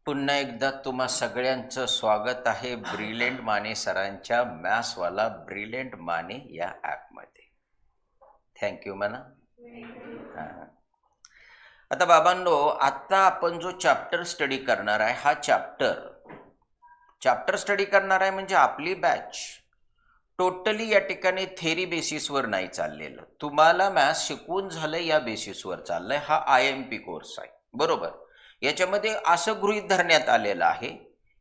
पुन्हा एकदा तुम्हा सगळ्यांचं स्वागत आहे ब्रिलियंट माने सरांच्या मॅथ्सवाला ब्रिलियंट माने या ॲपमध्ये. थँक्यू म्हणा. आता बाबांनो, आता आपण जो चॅप्टर स्टडी करणार आहे हा चॅप्टर स्टडी करणार आहे म्हणजे आपली बॅच टोटली या ठिकाणी थेरी बेसिसवर नाही चाललेलं. तुम्हाला मॅथ्स शिकवून झालं या बेसिसवर चाललंय. हा IMP कोर्स आहे, बरोबर. याच्यामध्ये असं गृहीत धरण्यात आलेलं आहे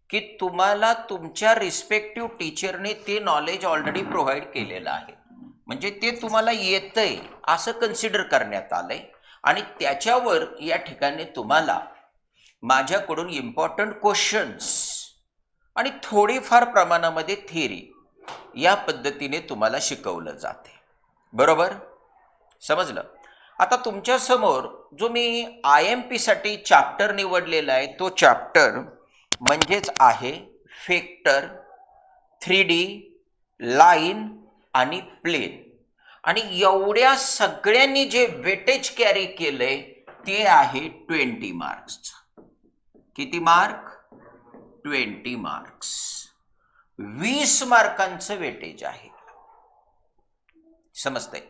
की तुम्हाला तुमच्या रिस्पेक्टिव्ह टीचरने ते नॉलेज ऑलरेडी प्रोव्हाइड केलेलं आहे, म्हणजे ते तुम्हाला येतंय असं कन्सिडर करण्यात आलंय. आणि त्याच्यावर या ठिकाणी तुम्हाला माझ्याकडून इम्पॉर्टंट क्वेश्चन्स आणि थोडीफार प्रमाणामध्ये थेरी या पद्धतीने तुम्हाला शिकवलं जाते, बरोबर. समजलं. आता तुमच्या समोर जो मी IMP साठी चॅप्टर निवडलेला आहे तो चॅप्टर म्हणजेच आहे वेक्टर, 3D, लाईन आणि प्लेन. आणि एवढ्या सगळ्यांनी जे वेटेज कॅरी केलंय ते आहे 20 मार्क्स. किती मार्क? 20 मार्क्स. 20 मार्कांचं वेटेज आहे. समजतंय?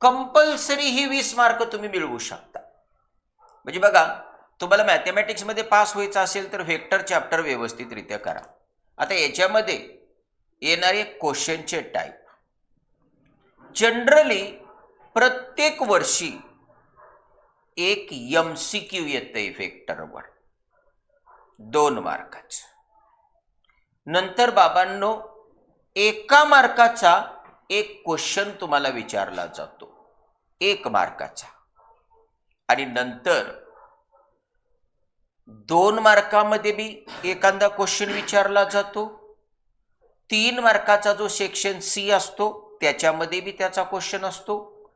कंपल्सरी ही 20 मार्क तुम्ही मिळवू शकता. म्हणजे बघा, तुम्हाला मॅथमॅटिक्समध्ये पास व्हायचं असेल तर वेक्टर चॅप्टर व्यवस्थितरित्या करा. आता याच्यामध्ये येणारे क्वेश्चनचे टाईप जनरली प्रत्येक वर्षी एक MCQ येतंय वेक्टरवर 2 मार्काचं. नंतर बाबांनो 1 मार्काचा एक क्वेश्चन तुम्हाला विचारला जातो 1 मार्काचा. आणि नंतर 2 मार्कामध्ये बी एखादा क्वेश्चन विचारला जातो. 3 मार्काचा जो सेक्शन C असतो त्याच्यामध्ये बी त्याचा क्वेश्चन असतो.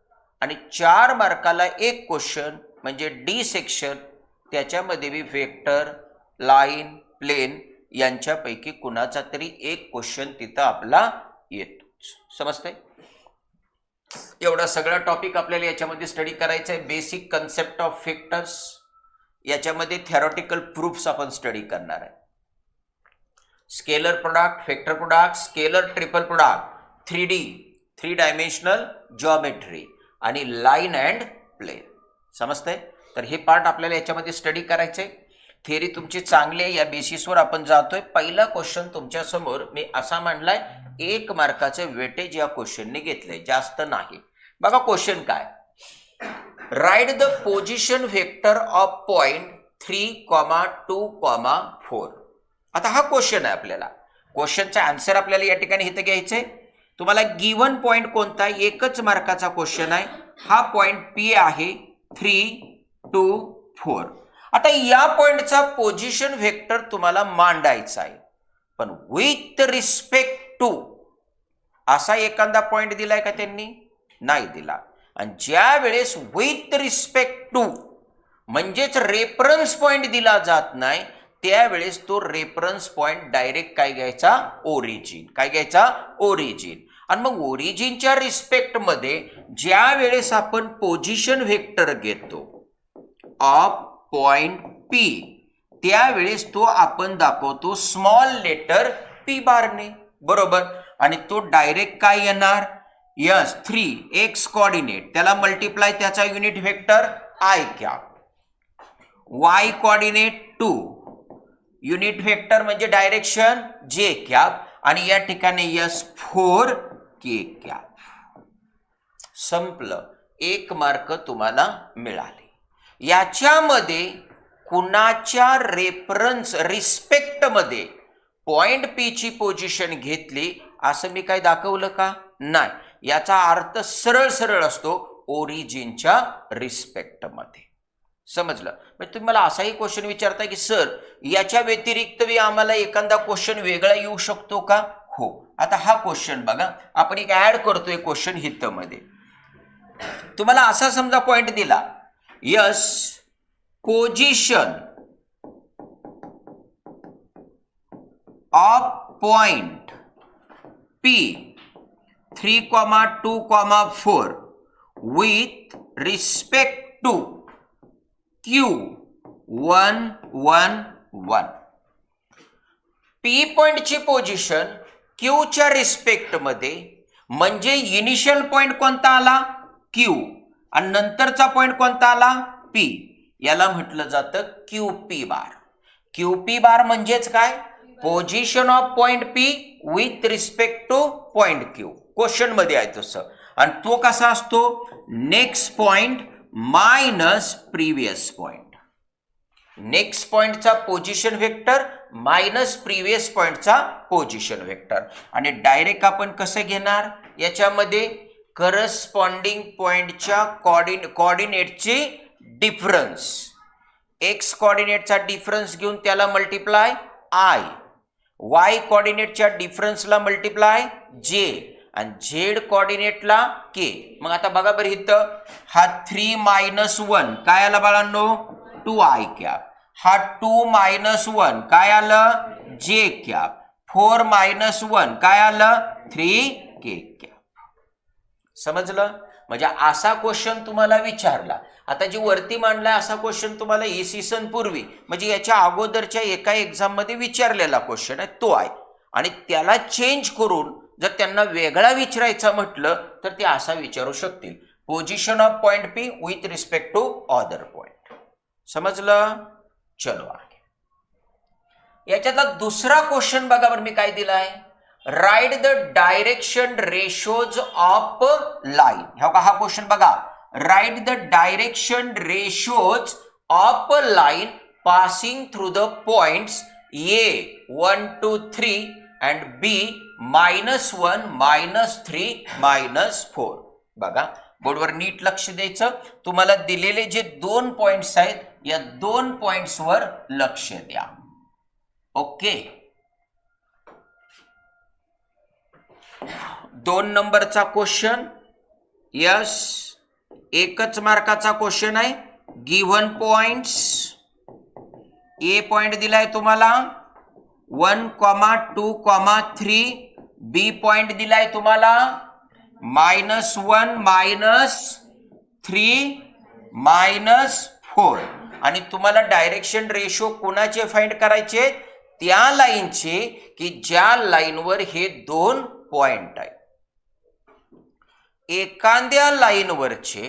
आणि 4 मार्काला एक क्वेश्चन म्हणजे D सेक्शन, त्याच्यामध्ये बी वेक्टर, लाईन, प्लेन यांच्यापैकी कुणाचा तरी एक क्वेश्चन तिथं आपला येतो. समजतंय? एवढा सगळा टॉपिक आपल्याला याच्यामध्ये स्टडी करायचा आहे. बेसिक कन्सेप्ट ऑफ वेक्टर्स, याच्यामध्ये थेरॉटिकल प्रूफ्स आपण स्टडी करणार आहे. Scalar product, vector product, scalar triple product, 3D 3 dimensional geometry आणि लाईन अँड प्लेन. समजतंय? तर हे पार्ट आपल्याला याच्यामध्ये स्टडी करायचंय. थेरी तुमची चांगली आहे, या बेसिसवर आपण जातोय. पहिला क्वेश्चन तुमच्या समोर मी असा मांडलाय 1 मार्काचं वेटेज या क्वेश्चनने घेतलंय, जास्त नाही. बघा क्वेश्चन काय. Write the position vector of point 3,2,4. आता हा क्वेश्चन आहे. आपल्याला क्वेश्चनचा आन्सर आपल्याला या ठिकाणी इथं घ्यायचंय. तुम्हाला गिव्हन पॉइंट कोणता आहे? 1च मार्काचा क्वेश्चन आहे. हा पॉइंट P आहे 3, 2, 4. आता या पॉइंटचा पोझिशन वेक्टर तुम्हाला मांडायचा आहे, पण विथ रिस्पेक्ट टू असा एखादा पॉइंट दिलाय का त्यांनी? नाही दिला. आणि ज्या वेळेस विथ रिस्पेक्ट टू म्हणजेच रेफरन्स पॉइंट दिला जात नाही त्यावेळेस तो रेफरन्स पॉइंट डायरेक्ट काय घ्यायचा? ओरिजिन. काय घ्यायचा? ओरिजिन. आणि मग ओरिजिनच्या रिस्पेक्ट मध्ये ज्या वेळेस आपण पोझिशन वेक्टर घेतो ऑफ पॉइंट P त्यावेळेस तो आपण दाखवतो स्मॉल लेटर P बारने, बरोबर. आणि तो डायरेक्ट काय येणार? यस 3x कोऑर्डिनेट, त्याला मल्टिप्लाय त्याचा unit vector I cap, y coordinate 2 unit vector म्हणजे डायरेक्शन J कॅप, आणि या ठिकाणी यस 4k कॅप. संपलं. 1 मार्क तुम्हाला मिळाले. याच्यामध्ये कुणाच्या रेफरन्स रिस्पेक्ट मध्ये पॉइंट P ची पोझिशन घेतली असं मी काय दाखवलं का? नाही. याचा अर्थ सरळ सरळ असतो ओरिजिनच्या रिस्पेक्ट मध्ये. समजलं? म्हणजे तुम्ही मला असाही क्वेश्चन विचारताय की सर याच्या व्यतिरिक्त बी आम्हाला एखादा क्वेश्चन वेगळा येऊ शकतो का? हो. आता हा क्वेश्चन बघा, आपण एक ऍड करतोय क्वेश्चन हित मध्ये. तुम्हाला असा समजा पॉइंट दिला, yes position of point P 3,2,4 with respect to Q 1, 1, 1. P पॉइंटची पोझिशन क्यूच्या रिस्पेक्टमध्ये म्हणजे इनिशियल पॉइंट कोणता आला क्यू आणि नंतरचा पॉइंट कोणता आला पी, याला म्हटलं जातं क्यूपी बार. क्यूपी बार म्हणजेच काय, position of point P with respect to point Q. Question मध्ये आहे तसं. आणि तो कसा असतो, next point minus previous point. Next पॉइंटचा पोझिशन वेक्टर मायनस प्रिव्हियस पॉइंटचा पोझिशन वेक्टर. आणि डायरेक्ट आपण कसं घेणार, याच्यामध्ये करस्पॉन्डिंग पॉइंटच्या कोऑर्डिनेटची डिफरन्स, एक्स कोऑर्डिनेटचा डिफरन्स घेऊन त्याला मल्टिप्लाय आय, वाय कोऑर्डिनेटच्या डिफरन्सला मल्टिप्लाय जे आणि झेड कोऑर्डिनेटला के. मग आता बघा बरं इथं हा 3 - 1 काय आला बाळांनो 2i कॅप. हा 2 - 1 काय आलं जे कॅप. 4 - 1 काय आलं 3k कॅप. समजलं. म्हणजे असा क्वेश्चन तुम्हाला विचारला, आता जी वरती मांडलाय असा क्वेश्चन तुम्हाला इसवी सन पूर्वी म्हणजे याच्या अगोदरच्या एका एक्झाम मध्ये विचारलेला क्वेश्चन आहे तो आहे. आणि त्याला चेंज करून जर त्यांना वेगळा विचारायचा म्हटलं तर ते असा विचारू शकतील, position of point P with respect to other point. समजलं. चलो आगे. याच्यातला दुसरा क्वेश्चन बघा बरं मी काय दिलाय, write the direction ratios of line. हा क्वेश्चन बघा, write the direction ratios of line passing through the points A 1 2 3 and B -1 -3 -4. बघा बोर्डवर नीट लक्ष द्यायचं. तुम्हाला दिलेले जे 2 पॉइंट्स आहेत या 2 पॉइंट्सवर लक्ष द्या. ओके. 2 नंबरचा क्वेश्चन, यस एकच मार्काचा क्वेश्चन आहे. गिव्हन पॉइंट्स, ए पॉइंट दिलाय तुम्हाला 1, 2, 3. बी पॉइंट दिलाय तुम्हाला -1 -3 -4. आणि तुम्हाला डायरेक्शन रेशो कोणाचे फाइंड करायचे, त्या लाईनचे की ज्या लाईनवर हे 2 पॉइंट आहेत. एखाद्या लाईनवरचे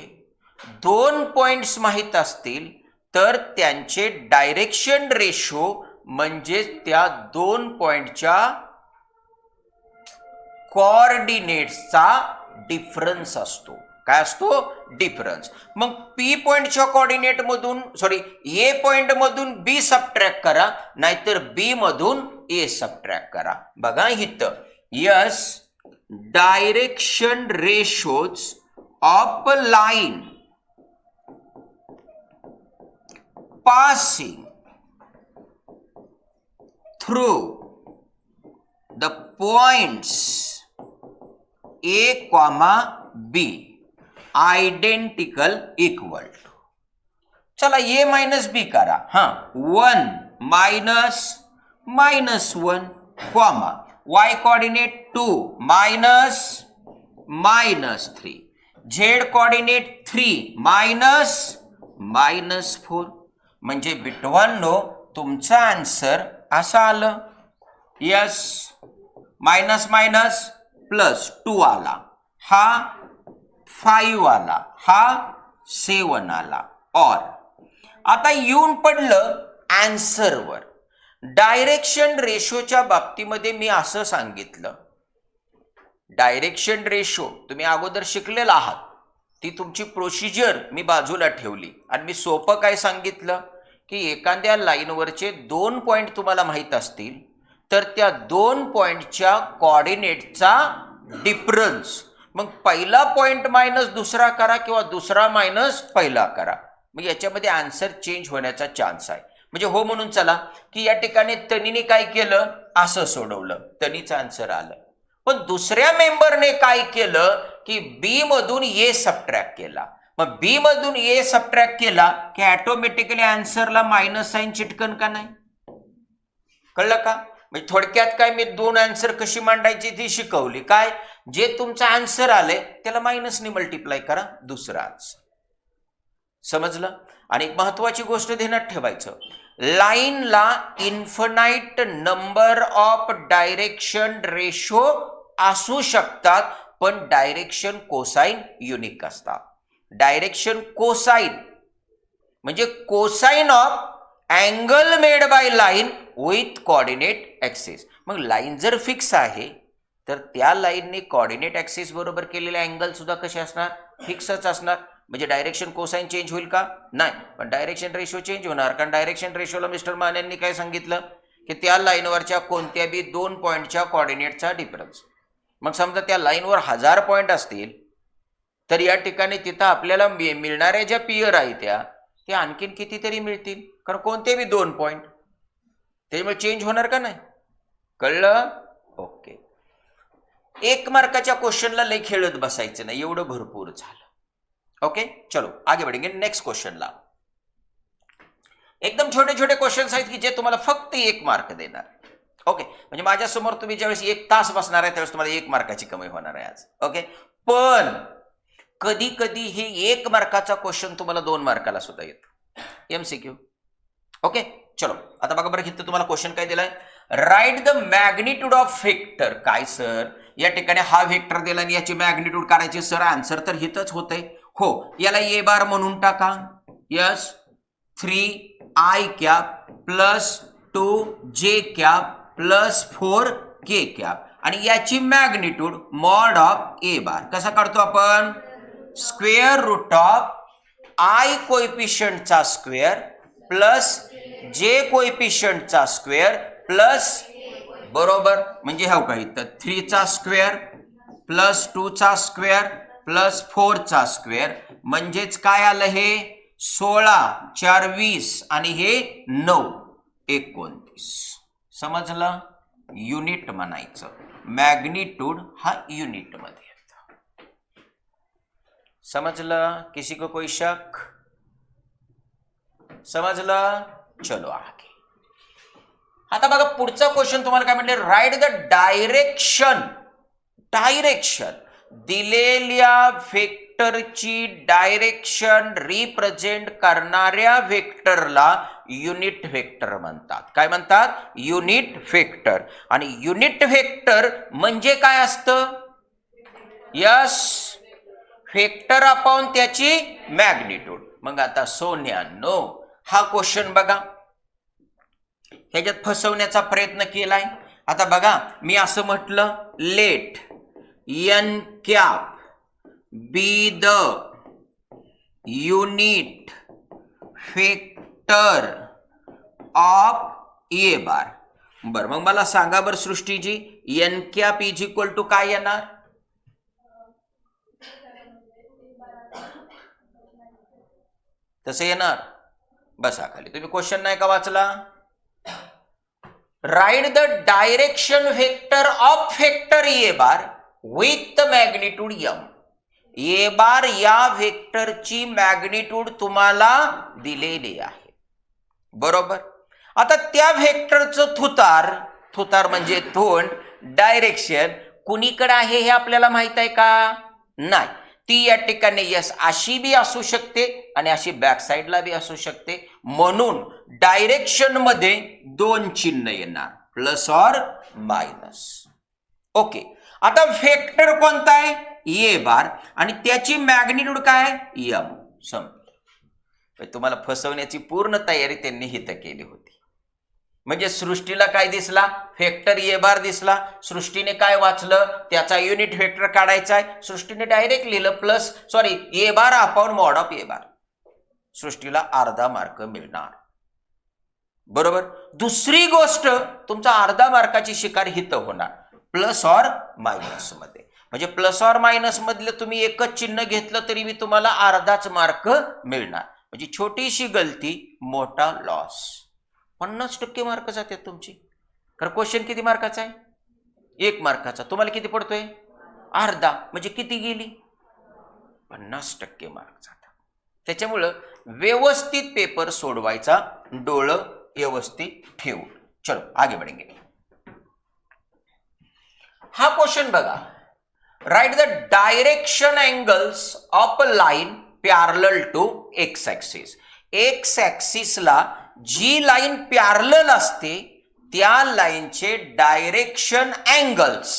2 पॉइंट्स माहित असतील तर त्यांचे डायरेक्शन रेशो म्हणजे त्या 2 पॉइंटच्या कोऑर्डिनेट्सचा डिफरन्स असतो. काय असतो डिफरन्स. मग पी पॉइंटच्या कोऑर्डिनेट मधून ए पॉइंट मधून बी सबट्रॅक्ट करा, नाहीतर बी मधून ए सबट्रॅक्ट करा. बघा इथं yes direction ratios of line passing through the points A, B identical equal to. चला A - B करा. 1 -1 y कोऑर्डिनेट 2 -3, z कोऑर्डिनेट 3 -4. म्हणजे बिटवांनो तुमचा आन्सर असा आलं. यस -+2 आला, हा 5 आला, हा 7 आला. और आता येऊन पडलं आन्सरवर. डायरेक्शन रेशोच्या बाबतीमध्ये मी असं सांगितलं, डायरेक्शन रेशो तुम्ही अगोदर शिकलेला आहात, ती तुमची प्रोसिजर मी बाजूला ठेवली आणि मी सोपं काय सांगितलं की एखाद्या लाईनवरचे 2 पॉइंट तुम्हाला माहित असतील तर त्या 2 पॉइंटच्या कोऑर्डिनेटचा डिफरन्स, मग पहिला पॉइंट मायनस दुसरा करा किंवा दुसरा मायनस पहिला करा, मग याच्यामध्ये आन्सर चेंज होण्याचा चान्स आहे. म्हणजे हो म्हणून चला की या ठिकाणी तनीने काय केलं असं सोडवलं, तनीचं आन्सर आलं. पण दुसऱ्या मेंबरने काय केलं की बी मधून ए सबट्रॅक्ट केला. मग बी मधून ए सबट्रॅक्ट केला की ऑटोमॅटिकली आन्सरला मायनस साइन चिटकन का नाही. कळलं का. म्हणजे थोडक्यात काय मी 2 आन्सर कशी मांडायची ती शिकवली. काय जे तुमचं आन्सर आलंय त्याला मायनसने मल्टिप्लाय करा दुसरा आन्सर. समजलं? आणि एक महत्वाची गोष्ट ध्यानात ठेवायचं, लाईनला infinite number of direction ratio असू शकतात, पण डायरेक्शन कोसाइन युनिक असतात. डायरेक्शन कोसाइन म्हणजे cosine of angle made by line with coordinate axis. मग लाईन जर फिक्स आहे तर त्या लाईनने कोऑर्डिनेट ऍक्सिस बरोबर केलेले अँगल सुद्धा कसे असणार? फिक्सच असणार. म्हणजे डायरेक्शन कोसाइन चेंज होईल का? नाही, पण डायरेक्शन रेशो चेंज होणार. कारण डायरेक्शन रेशोला मिस्टर मानेंनी काय सांगितलं की त्या लाईनवरच्या कोणत्या बी 2 पॉईंटच्या कोऑर्डिनेटचा डिफरन्स. मग समजा त्या लाईनवर 1000 पॉईंट असतील तर या ठिकाणी तिथं आपल्याला मिळणाऱ्या ज्या पियर आहेत त्या आणखीन कितीतरी मिळतील, कारण कोणते बी 2 पॉईंट, त्यामुळे चेंज होणार का नाही? कळलं? ओके. 1 मार्काच्या क्वेश्चनला लई खेळत बसायचं नाही, एवढं भरपूर झालं. ओके, चलो आगे बढ़ेंगे नेक्स्ट क्वेश्चनला. एकदम छोटे छोटे क्वेश्चन्स आहेत की जे तुम्हाला फक्त 1 मार्क देणार. ओके, म्हणजे माझ्या समोर तुम्ही ज्यावेळेस 1 तास बसणार आहे त्यावेळेस तुम्हाला 1 मार्काची कमी होणार आहे आज. ओके, पण कधी कधी हे 1 मार्काचा क्वेश्चन तुम्हाला 2 मार्काला सुद्धा येतो, एमसीक्यू. ओके, चलो आता बघा बरं, इथं तुम्हाला क्वेश्चन काय दिलाय, write the magnitude of vector. काय सर, या ठिकाणी हा व्हेक्टर दिला आणि याची मॅग्निट्यूड काढायची. सर आन्सर तर हितच होतंय. हो, याला ए बार म्हणून टाका. Yes, 3i cap plus 2j cap plus 4k cap आणि याची magnitude mod of A bar. कसा काढतो आपण? स्क्वेअर रूट ऑफ i कोएफिशियंटचा स्क्वेअर प्लस j कोएफिशियंटचा स्क्वेअर प्लस, बरोबर, म्हणजे हा काय तर 3चा स्क्वेअर प्लस 2चा स्क्वेअर प्लस 4चा स्क्वेअर, म्हणजेच काय आलं हे 16 4 20 आणि हे 9 29. समजलं? युनिट म्हणायचं. मॅग्निट्यूड हा युनिट मध्ये येतो. समजलं? किसी को कोई शक? समजलं? चलो आगे. आता बघा पुढचा क्वेश्चन तुम्हाला काय म्हटले, राईट द डायरेक्शन. डायरेक्शन दिलेल्या व्हेक्टरची डायरेक्शन रिप्रेझेंट करणाऱ्या व्हेक्टरला युनिट व्हेक्टर म्हणतात. काय म्हणतात? Unit vector. आणि युनिट व्हेक्टर म्हणजे काय असतं? यस, व्हेक्टर अपॉन त्याची मॅग्निट्यूड. मग आता सोन्यानो हा क्वेश्चन बघा, ह्याच्यात फसवण्याचा प्रयत्न केलाय. आता बघा, मी असं म्हटलं, let n cap be the unit vector of A bar. बर, मग मला सांगा बर Srishtiji, n cap is equal to काय येणार? तसं येणार. बसा खाली. तुम्ही क्वेश्चन नाही का वाचला? Right the direction vector of vector A bar with magnitude m. ए बार या व्हेक्टरची मॅग्निट्यूड तुम्हाला दिलेली आहे, बरोबर. आता त्या व्हेक्टरचं थुतार म्हणजे तोंड, डायरेक्शन कुणीकडे आहे हे आपल्याला माहित आहे का? नाही. ती या ठिकाणी यस अशी बी असू शकते आणि अशी बॅक साइडला बी असू शकते. म्हणून डायरेक्शन मध्ये 2 चिन्ह येणार, प्लस और मायनस. ओके, आता व्हेक्टर कोणता आहे? ए बार, आणि त्याची मॅग्निट्यूड काय? m. संपलं. तुम्हाला फसवण्याची पूर्ण तयारी त्यांनी हित केली होती. म्हणजे सृष्टीला काय दिसला? व्हेक्टर ए बार दिसला. सृष्टीने काय वाचलं? त्याचा युनिट व्हेक्टर काढायचा आहे. सृष्टीने डायरेक्ट लिहिलं plus A bar upon mod of A bar. सृष्टीला अर्धा मार्क मिळणार, बरोबर. दुसरी गोष्ट, तुमचा अर्धा मार्काची शिकार हित होणार प्लस और मायनस मध्ये. म्हणजे प्लस और मायनस मधले तुम्ही एकच चिन्ह घेतलं तरी मी तुम्हाला अर्धाच मार्क मिळणार. म्हणजे छोटीशी गलती, मोठा लॉस. 50% मार्क जातात तुमची. कारण क्वेश्चन किती मार्काचा आहे? 1 मार्काचा. तुम्हाला किती पडतोय? अर्धा. म्हणजे किती गेली? 50% मार्क जातात. त्याच्यामुळं व्यवस्थित पेपर सोडवायचा, डोळं व्यवस्थित ठेवून. चलो आगे बढ़ेंगे. हा क्वेश्चन बघा, write the direction angles of a line parallel to X axis. X ऍक्सिसला जी लाईन पॅरलल असते त्या लाईनचे डायरेक्शन अँगल्स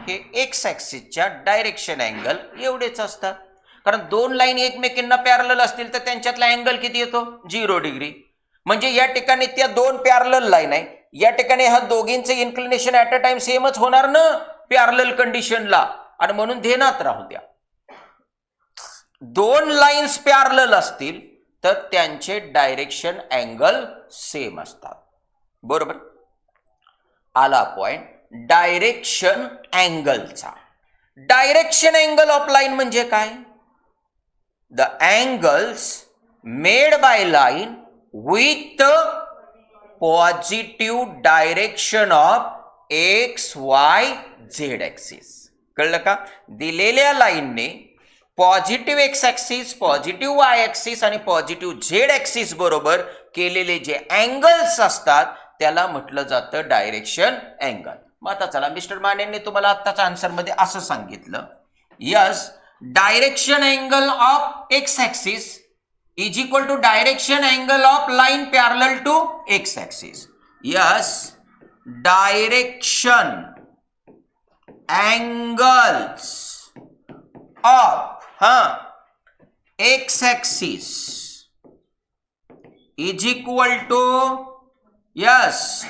हे एक्स ऍक्सिसच्या डायरेक्शन अँगल एवढेच असतात. कारण दोन लाईन एकमेकींना पॅरलल असतील तर त्यांच्यातला अँगल किती येतो? 0 डिग्री. म्हणजे या ठिकाणी त्या दोन पॅरलल लाईन आहे, या ठिकाणी हा दोघींचे इन्क्लिनेशन ऍट अ टाइम सेमच होणार ना पॅरलल कंडिशनला, आणि म्हणून ध्यानात राहू द्या, दोन लाईन्स पॅरलल असतील तर त्यांचे डायरेक्शन अँगल सेम असतात. बरोबर. आला पॉइंट डायरेक्शन अँगलचा. डायरेक्शन अँगल ऑफ लाईन म्हणजे काय? The angles made by line with positive direction of X Y Z axis. कळलं का? दिलेल्या लाईनने positive X axis, positive Y axis आणि पॉझिटिव्ह झेड ऍक्सिस बरोबर केलेले जे अँगल्स असतात त्याला म्हटलं जातं डायरेक्शन अँगल. मग आता चला, मिस्टर मानेंनी तुम्हाला आत्ताच्या आन्सर मध्ये असं सांगितलं, yes direction angle of X axis is equal to direction angle of line parallel to X axis. Yes direction angles of X axis is equal to yes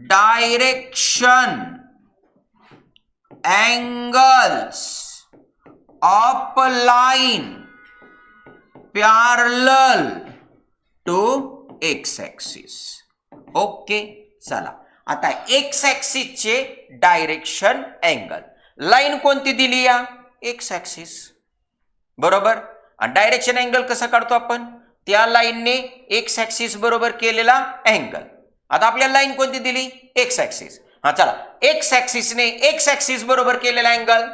direction angles of line parallel to X axis. Okay. चला आता X ऍक्सिसचे direction angle, line कोणती दिली या? X axis. बरोबर. आणि direction angle कसं काढतो आपण? त्या लाईनने एक्स ऍक्सिस बरोबर केलेला अँगल. आता आपल्याला लाईन कोणती दिली? X axis. हा चला, एक्स ऍक्सिसने एक्स ऍक्सिस बरोबर केलेला अँगल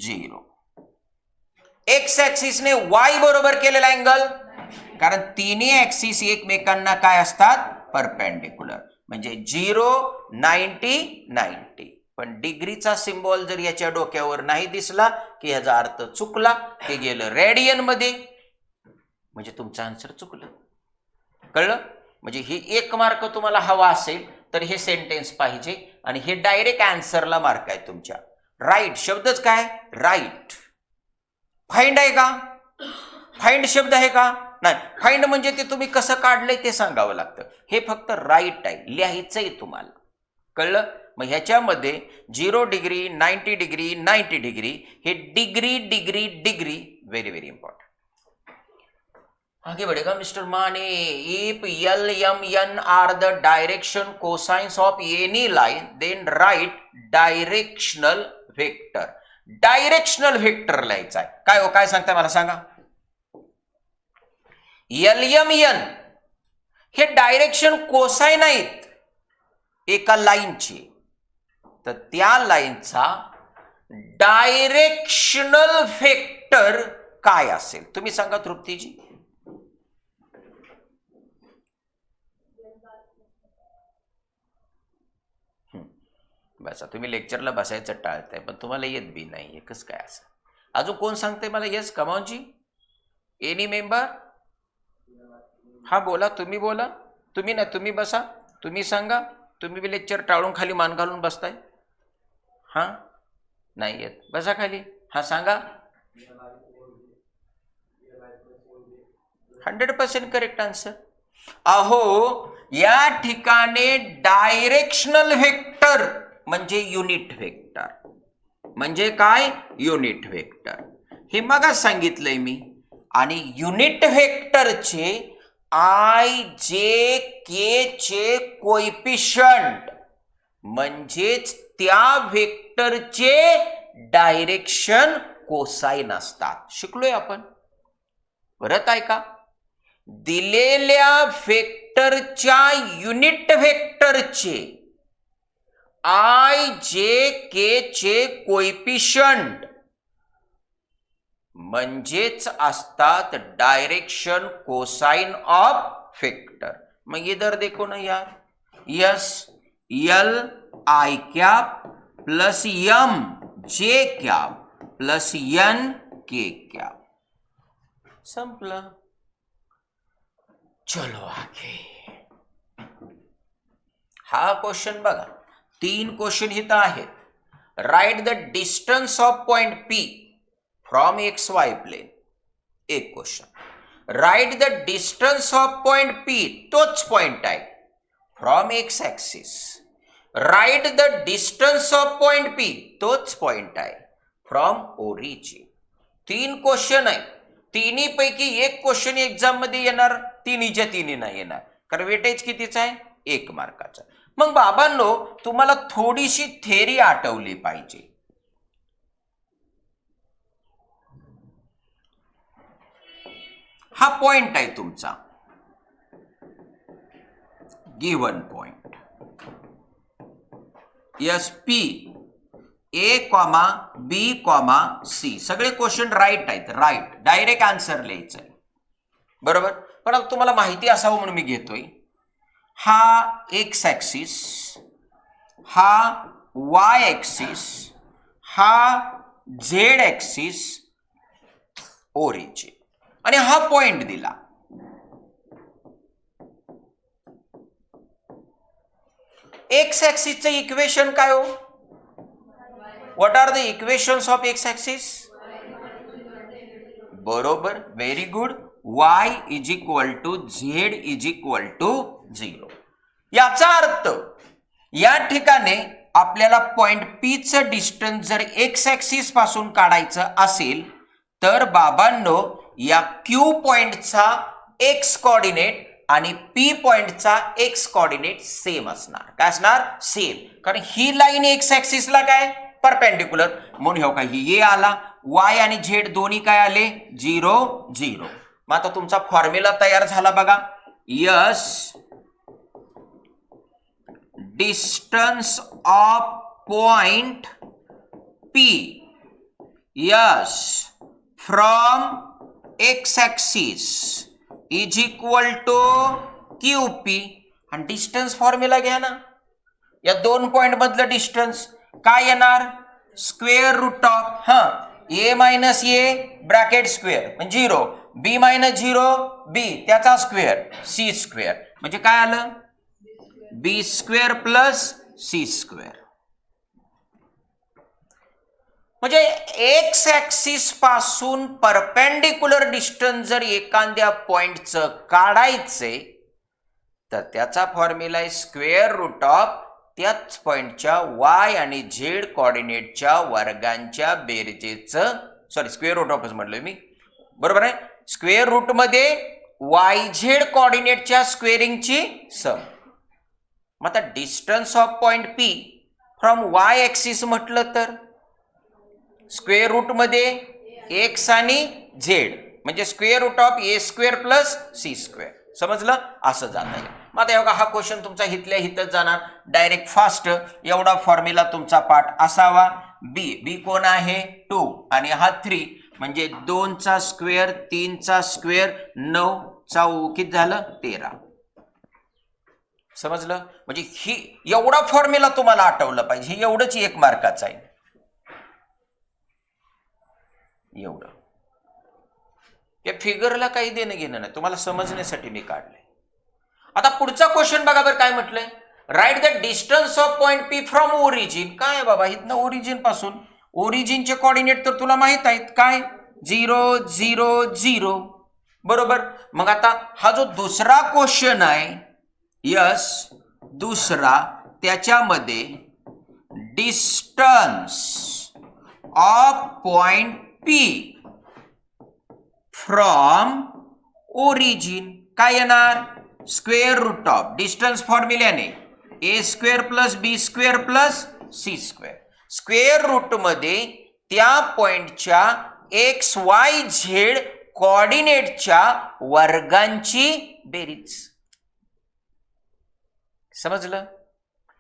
0. एक्स ऍक्सिसने वाय बरोबर केलेला अँगल, कारण तिन्ही ऍक्सिस एकमेकांना काय असतात? परपेंडिक्युलर. म्हणजे 0, 90, 90. पण डिग्रीचा सिम्बॉल जर याच्या डोक्यावर नाही दिसला की याचा अर्थ चुकला, ते गेलं रेडियन मध्ये, म्हणजे तुमचं आन्सर चुकलं. कळलं? म्हणजे हे 1 मार्क तुम्हाला हवा असेल तर हे सेंटेन्स पाहिजे, आणि हे डायरेक्ट आन्सरला मार्क आहे तुमच्या. राईट शब्दच काय? राईट. फाइंड आहे का? फाइंड शब्द आहे का? नाही. फाइंड म्हणजे ते तुम्ही कसं काढलंय ते सांगावं लागतं. हे फक्त राईट आहे, लिहायचंय तुम्हाला. कळलं? मग ह्याच्यामध्ये 0 डिग्री, 90 डिग्री, 90 डिग्री, हे degree degree degree very very important. आगे बढ़ेगा mister Mane. If L, M, N are the direction cosines of any line then write directional vector. Directional vector लिहायचा आहे. काय हो, काय सांगताय मला सांगा? L, M, N हे डायरेक्शन कोसाइन आहेत एका लाईनची, तर त्या लाईनचा डायरेक्शनल वेक्टर काय असेल? तुम्ही सांगा तृप्तीजी. बसा, तुम्ही लेक्चरला बसायचं टाळताय, पण तुम्हाला येत बी नाही. कसं काय असं? अजून कोण सांगते मला? येस कमावजी. Any member? हा बोला, तुम्ही बोला. तुम्ही नाही, तुम्ही बसा, तुम्ही सांगा. तुम्ही बी लेक्चर टाळून खाली मान घालून बसताय. हा नाही येत, बसा खाली. हा सांगा. 100% करेक्ट आन्सर. अहो या ठिकाणी डायरेक्शनल वेक्टर म्हणजे युनिट वेक्टर. म्हणजे काय? Unit vector. हे मगाच सांगितलंय मी. आणि युनिट वेक्टरचे आय जे के चे कोएफिशियंट म्हणजेच त्या वेक्टरचे डायरेक्शन कोसाइन असतात. शिकलोय आपण. परत ऐका. दिलेल्या वेक्टरच्या युनिट वेक्टरचे आय जे के चे कोएफिशियंट म्हणजेच असतात डायरेक्शन कोसाइन ऑफ वेक्टर. मग इधर देखो ना यार. Yes L I cap plus M J cap plus N के क्या. संपलं. चलो आगे. हा क्वेश्चन बघा, 3 क्वेश्चन इथं आहेत. Write the distance of point P from X Y plane. एक question. Write the distance of point P, तोच पॉइंट आहे, from X axis. Write the distance of point P, तोच पॉइंट आहे, फ्रॉम ओरिजिन. 3 क्वेश्चन आहे. तिन्ही पैकी एक question exam मध्ये येणार, तिन्हीच्या तिन्ही नाही येणार, कारण वेटेज कितीचा आहे, 1 मार्काचा. मग बाबांनो, तुम्हाला थोडीशी थेरी आठवली पाहिजे. हा पॉइंट आहे तुमचा, given point S P A comma B comma C. सगळे क्वेश्चन राईट आहेत, राईट, डायरेक्ट आन्सर लिहायचं आहे, बरोबर. पण आता तुम्हाला माहिती असावं म्हणून मी घेतोय. हा एक्स ऍक्सिस, हा वाय ऍक्सिस, हा झेड ऍक्सिस, ओरिजिन, आणि हा पॉइंट दिला. एक्स ऍक्सिसचं इक्वेशन काय हो? What are the equations of X axis? बरोबर, very good. y is equal to Z is equal to 0. याचा अर्थ या ठिकाणी आपल्याला पॉइंट पी चं डिस्टन्स जर एक्स ऍक्सिस पासून काढायचं असेल तर बाबांनो, या क्यू पॉइंटचा एक्स कोऑर्डिनेट आणि पी पॉइंटचा एक्स कोऑर्डिनेट सेम असणार. काय असणार? सेम. कारण ही लाईन एक्स ऍक्सिसला काय परपेंडिक्युलर, म्हणून हो का ही ए आला, वाय आणि झेड दोन्ही काय आले 0 0. मग आता तुमचा फॉर्म्युला तयार झाला बघा. Yes distance of point P yes from X axis is equal to Q P. आणि डिस्टन्स फॉर्म्युला घ्या ना. या 2 पॉइंट मधलं डिस्टन्स काय येणार? Square root of A minus A bracket square म्हणजे 0, बी मायनस 0 बी त्याचा स्क्वेअर सी स्क्वेअर, म्हणजे काय आलं? बी स्क्वेअर प्लस सी स्क्वेअर. म्हणजे एक्स ऍक्सिस पासून परपेंडिक्युलर डिस्टन्स जर एखाद्या पॉइंटचं काढायचे तर त्याचा फॉर्म्युला आहे स्क्वेअर रूट ऑफ त्याच पॉइंटच्या वाय आणि झेड कोऑर्डिनेटच्या वर्गांच्या बेरजेचं, सॉरी स्क्वेअर रूट ऑफच म्हटलं मी, बरोबर आहे. स्क्वेअर रूट मध्ये वाय झेड कोऑर्डिनेटच्या स्क्वेअरिंगची सम. मग आता distance of point P from Y axis म्हटलं तर स्क्वेअर रूट मध्ये एक्स आणि झेड म्हणजे square root of A square plus C square. समजलं? असं जात आहे. मग आता एवढा हा क्वेश्चन तुमचा हितल्या हितच जाणार डायरेक्ट फास्ट. एवढा फॉर्म्युला तुमचा पाठ असावा. बी कोण आहे 2 आणि हा 3 म्हणजे 2 चा स्क्वेअर 3 चा स्क्वेअर 9 चा किती झालं 13. समजलं? म्हणजे ही एवढा फॉर्म्युला तुम्हाला आठवलं पाहिजे. हे एवढंच 1 मार्काचं आहे. एवढं या फिगरला काही देणं घेणं नाही, तुम्हाला समजण्यासाठी मी काढलंय. आता पुढचा क्वेश्चन बघा बरं काय म्हटलंय. Write the distance of point P from origin. काय बाबा इथनं ओरिजिन पासून, ओरिजिनचे कोऑर्डिनेट तर तुला माहित आहेत काय 0 0 0, बरोबर. मग आता हा जो दुसरा क्वेश्चन आहे यस दुसरा, त्याच्यामध्ये distance of point P from origin काय येणार? स्क्वेअर रूट ऑफ डिस्टन्स फॉर्म्युल्याने A square plus B square plus C square. Square root मध्ये त्या पॉइंटच्या एक्स वाय झेड कोऑर्डिनेटच्या वर्गांची बेरीज. समजलं?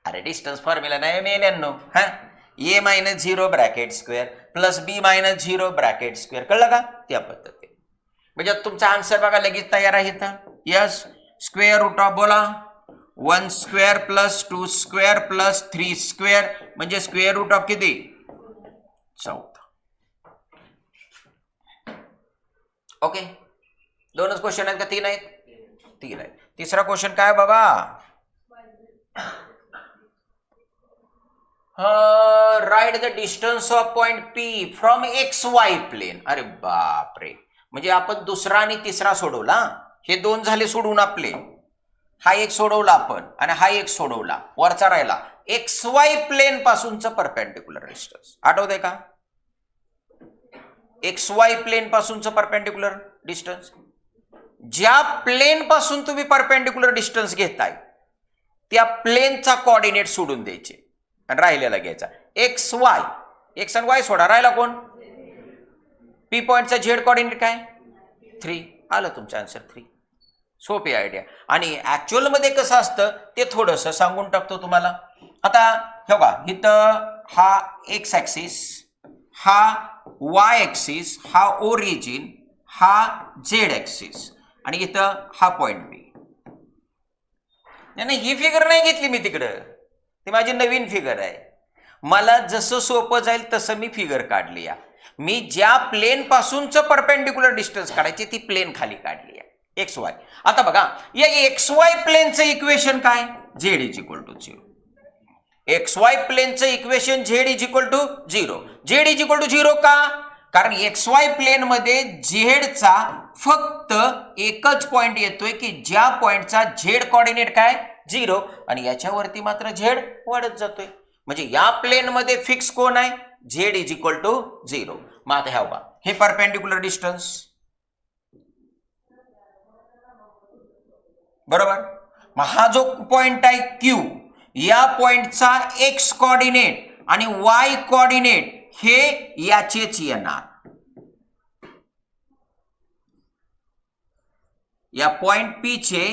अरे डिस्टन्स फॉर्म्युला नाही मेल्यांनो. ए मायनस 0 ब्रॅकेट स्क्वेअर प्लस बी मायनस 0 ब्रॅकेट स्क्वेअर. कळलं का? त्या पद्धतीने म्हणजे तुमचा आन्सर बघा लगेच तयार आहे इथं. यस स्क्वेअर रूट ऑफ बोला 1 square plus 2 square plus 3 square म्हणजे स्क्वेअर रूट ऑफ किती 14. ओके, दोनच क्वेश्चन आहेत का तीन आहेत? तीन आहेत. तिसरा क्वेश्चन काय बाबा? Right the distance of point P from X Y plain. अरे बापरे, म्हणजे आपण दुसरा आणि तिसरा सोडवला. हे दोन झाले सोडून आपले. हा एक सोडवला आपण आणि हा एक सोडवला. वरचा राहिला एक्स वाय प्लेन पासूनचं परपेंडिक्युलर डिस्टन्स. आठवतंय का? एक्स वाय प्लेन पासूनचं परपेंडिक्युलर डिस्टन्स. ज्या प्लेन पासून तुम्ही परपेंडिक्युलर डिस्टन्स घेताय त्या प्लेनचा कोऑर्डिनेट सोडून द्यायचे आणि राहिलेला घ्यायचा. एक्स वाय, एक्स आणि वाय सोडा, राहिला कोण? पी पॉइंटचा झेड कोऑर्डिनेट काय? 3. आलं तुमचं आन्सर 3. सोपी आयडिया. आणि ऍक्च्युअल मध्ये कसं असतं ते थोडंसं सांगून टाकतो तुम्हाला. आता हे बघा, इथं हा एक्स ऍक्सिस, हा वाय ऍक्सिस, हा ओरिजिन, हा झेड ऍक्सिस आणि इथं हा पॉइंट बी. नाही, ही फिगर नाही घेतली मी तिकडं, ती माझी नवीन फिगर आहे. मला जसं सोपं जाईल तसं मी फिगर काढली. मी ज्या प्लेन पासूनचं परपेंडिक्युलर डिस्टन्स काढायची ती प्लेन खाली काढली आहे, एक्स वाय. आता बघा, या एक्स वाय प्लेनचं इक्वेशन काय? Z is equal to 0. X Y प्लेनचं equation Z is equal to 0. Z is equal to 0 का? कारण एक्स वाय प्लेन मध्ये झेडचा फक्त एकच पॉइंट येतोय की ज्या पॉइंटचा झेड कोऑर्डिनेट काय? 0, आणि याच्यावरती मात्र झेड वाढत जातोय. म्हणजे या प्लेन मध्ये फिक्स कोण आहे? Z is equal to 0. मग आता ह्या बघा, हे परपेंडिक्युलर डिस्टन्स बरोबर. मग हा जो पॉइंट आहे क्यू, या पॉइंटचा एक्स कोऑर्डिनेट आणि वाय कोऑर्डिनेट हे याचेच येणार. या पॉइंट पी चे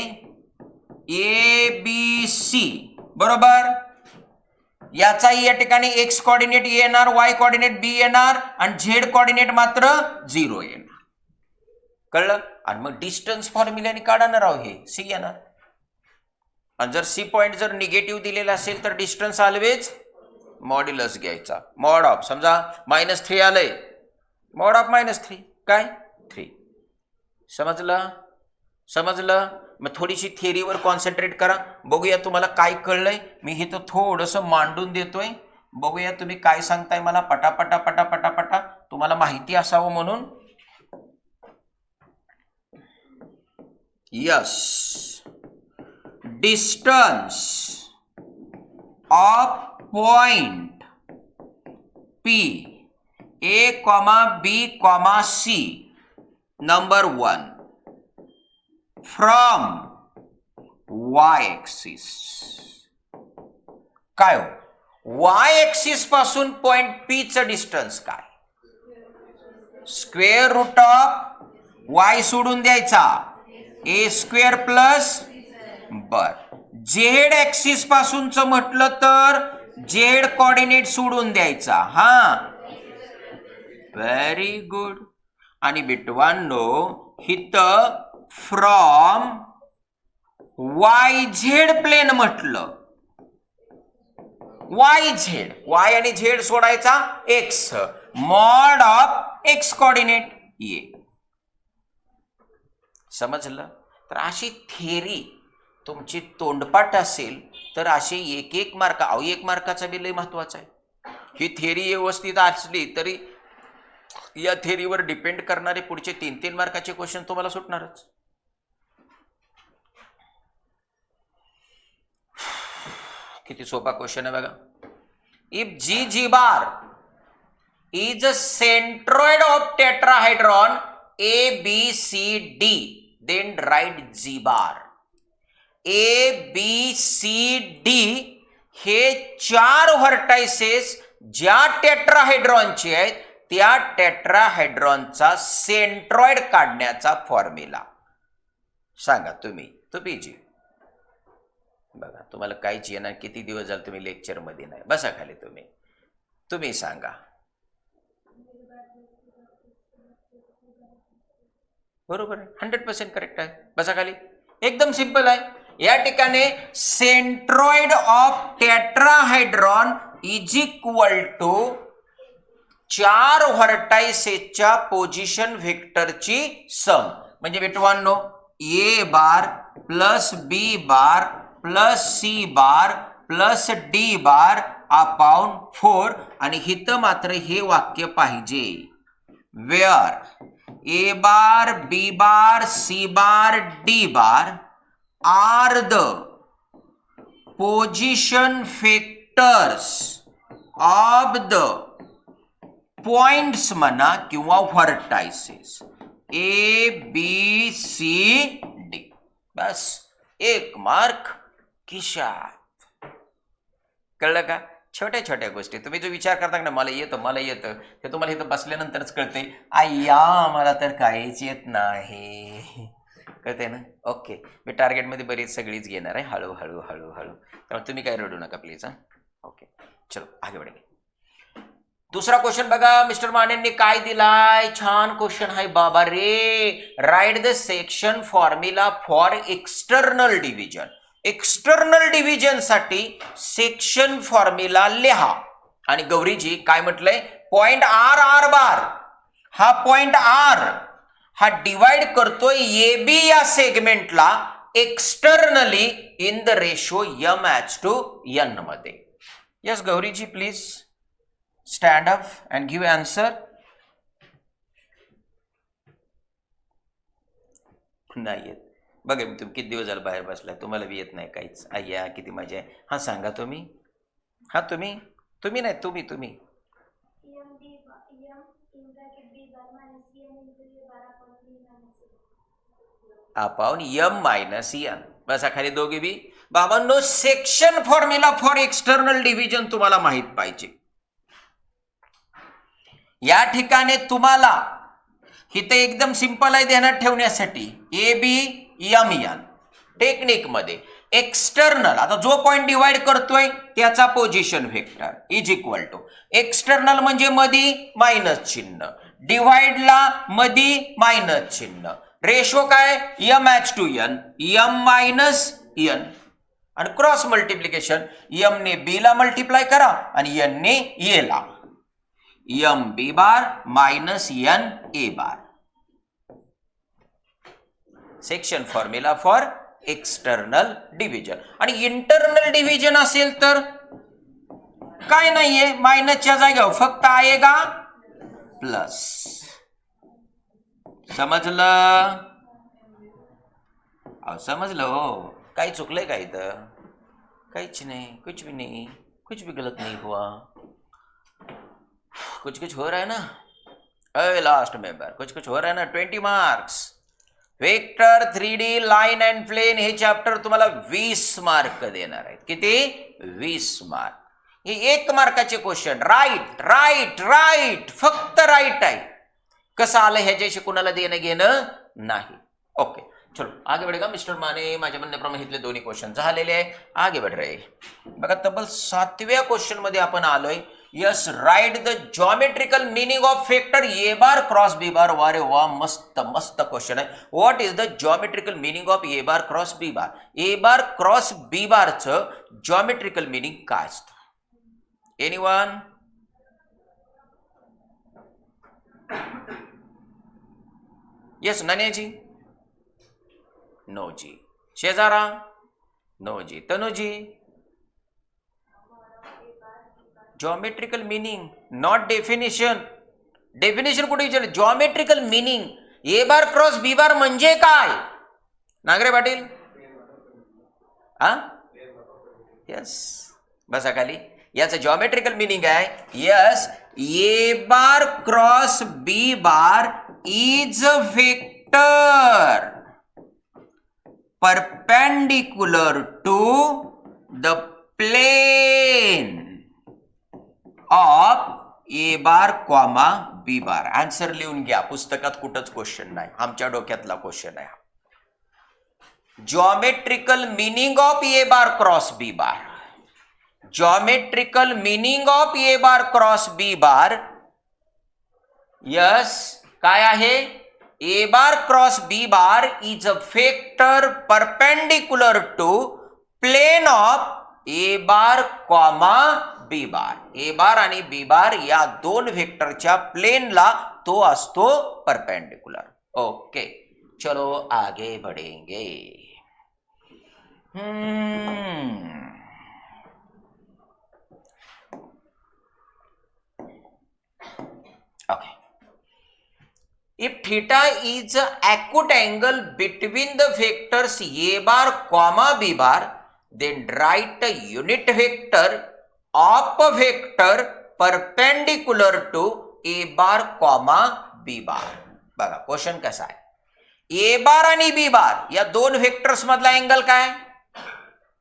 ए बी सी बरोबर. याचा या ठिकाणी एक्स कोऑर्डिनेट येणार, वाय कोऑर्डिनेट बी येणार आणि झेड कोऑर्डिनेट मात्र 0 येणार. कळलं? आणि मग डिस्टन्स फॉर्म्युल्याने काढणार आहोत, हे सी येणार. आणि जर सी पॉइंट जर निगेटिव्ह दिलेला असेल तर डिस्टन्स ऑलवेज मॉड्युलस घ्यायचा. मॉड ऑफ, समजा -3 आलंय, मॉड ऑफ -3 काय? 3. समजलं? समजलं? मग थोडीशी थिअरीवर कॉन्सन्ट्रेट करा. बघूया तुम्हाला काय कळलंय. मी हे तर थोडंसं मांडून देतोय, बघूया तुम्ही काय सांगताय मला. पटापटा पटापटा पटा तुम्हाला माहिती असावं म्हणून. Yes, distance of point P A, B, C number 1 from y axis. काय हो? y एक्सिस पासून पॉइंट P चं डिस्टन्स काय? स्क्वेअर रूट ऑफ y सोडून द्यायचा, a स्क्वेअर प्लस. बर, झेड एक्सिस पासूनच म्हटलं तर झेड कोऑर्डिनेट सोडून द्यायचा. हा, व्हेरी गुड. आणि बिटवांनो हिथं फ्रॉम वाय झेड प्लेन म्हटलं, वाय झेड, वाय आणि झेड सोडायचा, x, mod of x coordinate ये. समजलं? तर अशी थिअरी तुमची तोंडपाठ असेल तर असे एक मार्क, अहो 1 मार्काचा बी लय महत्वाचा आहे. ही थिअरी व्यवस्थित असली तरी या थिअरीवर डिपेंड करणारे पुढचे 3-3 मार्काचे क्वेश्चन तुम्हाला सुटणारच. किती सोपा क्वेश्चन आहे बघा. If G bar is a centroid of tetrahedron ABCD, then write G bar. ABCD हे 4 व्हर्टायसेस ज्या टेट्राहायड्रॉनचे आहेत त्या टेट्राहायड्रॉनचा सेंट्रॉइड काढण्याचा फॉर्म्युला सांगा तुम्ही. तो पीजी बघा, तुम्हाला काहीच येणार. किती दिवस झाले तुम्ही लेक्चर मध्ये नाही. बसा खाली, तुम्ही सांगा. बरोबर आहे, 100% करेक्ट आहे. बसा खाली. एकदम सिंपल आहे. या ठिकाणी centroid of tetrahedron is equal to चार व्हर्टायसेसच्या पोझिशन व्हेक्टरची सम म्हणजे मित्रांनो A bar plus B bar plus C bar plus D bar upon 4 आणि हिथं मात्र हे वाक्य पाहिजे where A bar B bar C bar D bar are the position vectors of the points म्हणा किंवा vertices A B C D. बस एक मार्क खिशात. कळलं का? छोट्या छोट्या गोष्टी तुम्ही जो विचार करता ना मला येतं ते तुम्हाला इथं बसल्यानंतरच कळते. आय्या मला तर काहीच येत नाही. कळते ना? ओके मी टार्गेटमध्ये बरीच सगळीच घेणार आहे हळूहळू त्यामुळे तुम्ही काय रडू नका प्लीज. ओके चलो आगे बढे. दुसरा क्वेश्चन बघा मिस्टर मानेंनी काय दिलाय. छान क्वेश्चन आहे बाबा रे. Write the section formula for external division. External division साठी सेक्शन फॉर्म्युला लिहा. आणि गौरीजी काय म्हटलंय पॉइंट आर आर बार हा पॉइंट आर हा डिवाइड करतोय ए बी या सेगमेंटला externally in the ratio m/n मध्ये. Yes Gauriji please stand up and give answer. नाही येत बघा तुम्ही किती दिवस झाले बाहेर बसलाय तुम्हाला बी येत नाही काहीच. अय्या किती मजा आहे. हा सांगा तुम्ही. हा तुम्ही नाही तुम्ही अपॉन m-n. बसा खाली दोघे बी. बाबांनो section formula for external division तुम्हाला माहित पाहिजे. या ठिकाणी तुम्हाला इथे एकदम सिंपल आहे ध्यानात ठेवण्यासाठी A B M N technique मध्ये एक्सटर्नल आता जो पॉइंट डिवाइड करतोय त्याचा position vector is equal to external म्हणजे मधी मायनस चिन्ह डिवाइडला मधी मायनस चिन्ह रेशो काय m/n m-n आणि क्रॉस मल्टिप्लिकेशन m ने b ला मल्टिप्लाय करा आणि n ने a ला M B bar minus N A bar. Section formula for external division. आणि इंटरनल डिव्हिजन असेल तर काय नाहीये मायनसच्या जागेवर फक्त आएगा प्लस. समजलं? समजलं हो. काही चुकलंय का इथं? काहीच नाही. कुछ भी नहीं. कुछ भी गलत नहीं हुआ. कुछ हो रहा है ना. अरे लास्ट मेंबर कुछ हो रहा है ना. 20 marks. Vector 3D line and plane हे चॅप्टर तुम्हाला 20 मार्क देणार आहेत. किती? 20 मार्क. हे 1 मार्काचे क्वेश्चन. राईट फक्त राईट आहे. कसं आलं ह्याच्याशी कुणाला देणं घेणं नाही. ओके चलो आगे बढ़ेगा मिस्टर माने. माझ्या म्हणण्याप्रमाणे इथले दोन्ही क्वेश्चन झालेले आहे. आगे बढ़ रहे. बघा तब्बल 7व्या क्वेश्चन मध्ये आपण आलोय. Yes write the geometrical meaning of vector A bar cross B bar. वारे वा मस्त क्वेश्चन आहे. What is the geometrical meaning of A bar cross B bar. A bar cross B बारचं ज्योमेट्रिकल मीनिंग काय असतं? एनीवन? यस नन्याजी? नो जी. शेजारा? No जी. Tanuji? Geometrical meaning not definition. Definition कुठे विचारलं? Geometrical meaning A bar cross B bar म्हणजे काय? नागरे पाटील? हा यस बसा खाली. याचं ज्योमेट्रिकल मीनिंग आहे yes A bar cross B bar is a vector perpendicular to the plane of A bar comma B bar. Answer लिहून घ्या. पुस्तकात कुठंच क्वेश्चन नाही. आमच्या डोक्यातला क्वेश्चन आहे. Geometrical meaning of A bar cross B bar. Geometrical meaning of A bar cross B bar yes काय आहे? A bar cross B bar is a vector perpendicular to plane of A bar comma B bar. A bar आणि B bar या दोन व्हेक्टरच्या प्लेनला तो असतो perpendicular. Okay, चलो आगे बढ़ेंगे. Okay. If theta is an acute angle between the vectors a bar comma b bar, then write a unit vector of a vector perpendicular to a bar comma b bar. बघा question कसा आहे. A bar आणि B bar या दोन vectors मधला angle काय?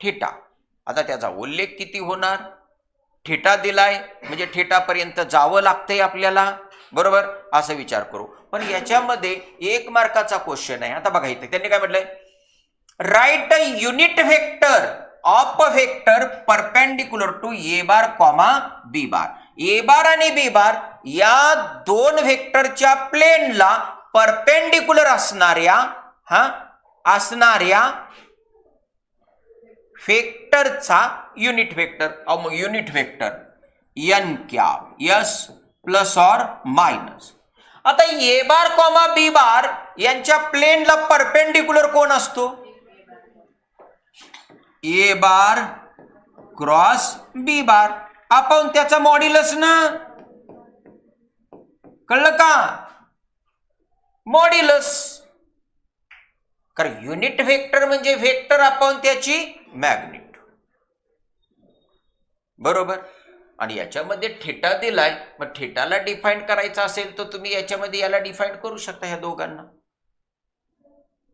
Theta. आता त्याचा उल्लेख किती होणार? थीटा दिलाय म्हणजे थीटा पर्यंत जावं लागतंय आपल्याला, बरोबर. असं विचार करू. पण याच्यामध्ये एक मार्काचा क्वेश्चन आहे. आता बघा इथे त्यांनी काय म्हटलंय, write a unit vector of a vector perpendicular to A bar comma B bar. A bar आणि बी बार या दोन व्हेक्टरच्या प्लेनला परपेंडिक्युलर असणाऱ्या व्हेक्टरचा युनिट व्हेक्टर एन क्या यस प्लस और मायनस. आता ए बार कॉमा बी बार यांच्या प्लेनला परपेंडिक्युलर कोण असतो? ए बार क्रॉस बी बार. आपण त्याचा मॉड्युलस ना, कळलं का? मॉड्युलस. कारण युनिट व्हेक्टर म्हणजे व्हेक्टर आपण त्याची मॅग्निट्यूड, बरोबर. आणि याच्यामध्ये थीटा दिलाय, मग थीटाला डिफाईन करायचा असेल तर तुम्ही याच्यामध्ये याला डिफाईन करू शकता, ह्या दोघांना.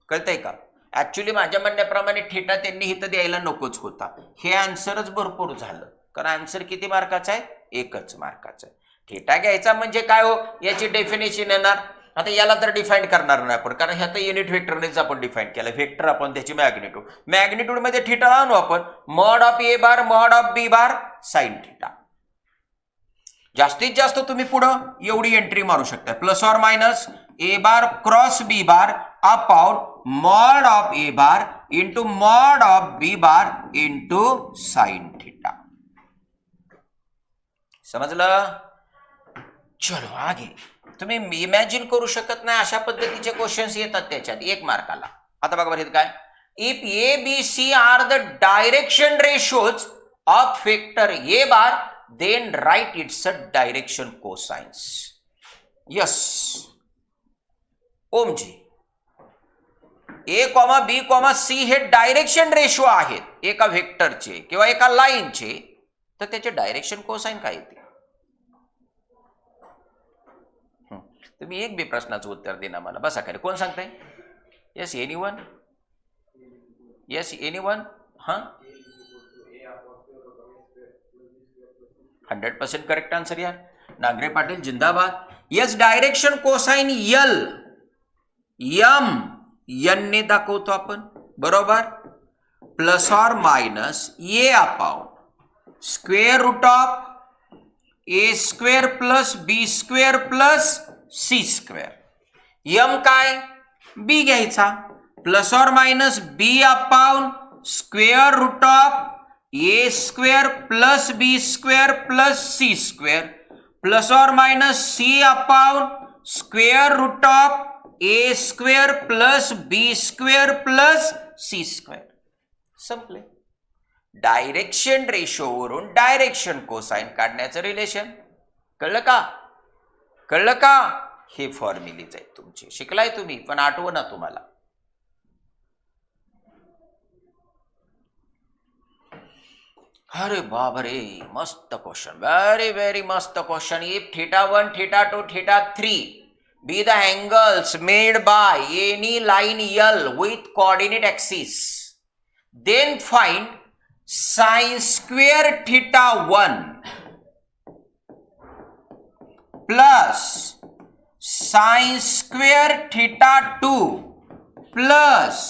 कळतंय का? ऍक्च्युली माझ्या म्हणण्याप्रमाणे थीटा त्यांनी इथं द्यायला नकोच होता. हे आन्सरच भरपूर झालं, कारण आन्सर किती मार्काचा आहे? एकच मार्काचा आहे. थीटा घ्यायचा म्हणजे काय हो, याची डेफिनेशन येणार. आता याला तर डिफाईन करणार नाही आपण, कारण ह्यात युनिट व्हेक्टरनेच आपण डिफाईन केलं. व्हेक्टर आपण त्याची मॅग्निट्यूड मध्ये थीटा आणू आपण. Mod of A bar mod of B bar sine theta. जास्तीत जास्त तुम्ही पुढं एवढी एंट्री मारू शकता, प्लस और minus A bar cross B bar upon mod of A bar into mod of B bar into sine theta. समजलं? चलो आगे. तुम्ही इमॅजिन करू शकत नाही अशा पद्धतीचे क्वेश्चन्स येतात त्याच्यात 1 मार्काला. आता बघा बरं काय, if A B C are the direction ratios of vector A bar then write it's a direction cosines. Yes ओमजी, A comma B comma C हे डायरेक्शन रेशो आहेत एका व्हेक्टरचे किंवा एका लाईनचे, तर त्याचे डायरेक्शन कोसाइन काय येते? तुम्ही एक बी प्रश्नाचं उत्तर देना मला. बसा खरे, कोण सांगताय? Yes anyone? Yes anyone? हां, 100% करेक्ट आन्सर यार. नागरे पाटील जिंदाबाद. Yes, direction cosine L M N ने दाखवतो आपण, बरोबर. प्लस और minus A upon square root of A square plus B square plus C square. M काय? बी घ्यायचा. प्लस और minus B upon square root of A square plus B square plus C square plus और minus C upon square root of A square plus B square plus C square. संपले. Direction ratio वरून direction cosine काढण्याचं relation. कळलं का? कळलं का? हे फॉर्म्युलीज आहेत तुमचे, शिकलाय तुम्ही, पण आठवं ना तुम्हाला. अरे बाप रे, मस्त क्वेश्चन, व्हेरी व्हेरी मस्त question. If θ1 θ2 θ3 be the angles made by any line L with coordinate axis, then find sin square θ1 plus sin square θ2 plus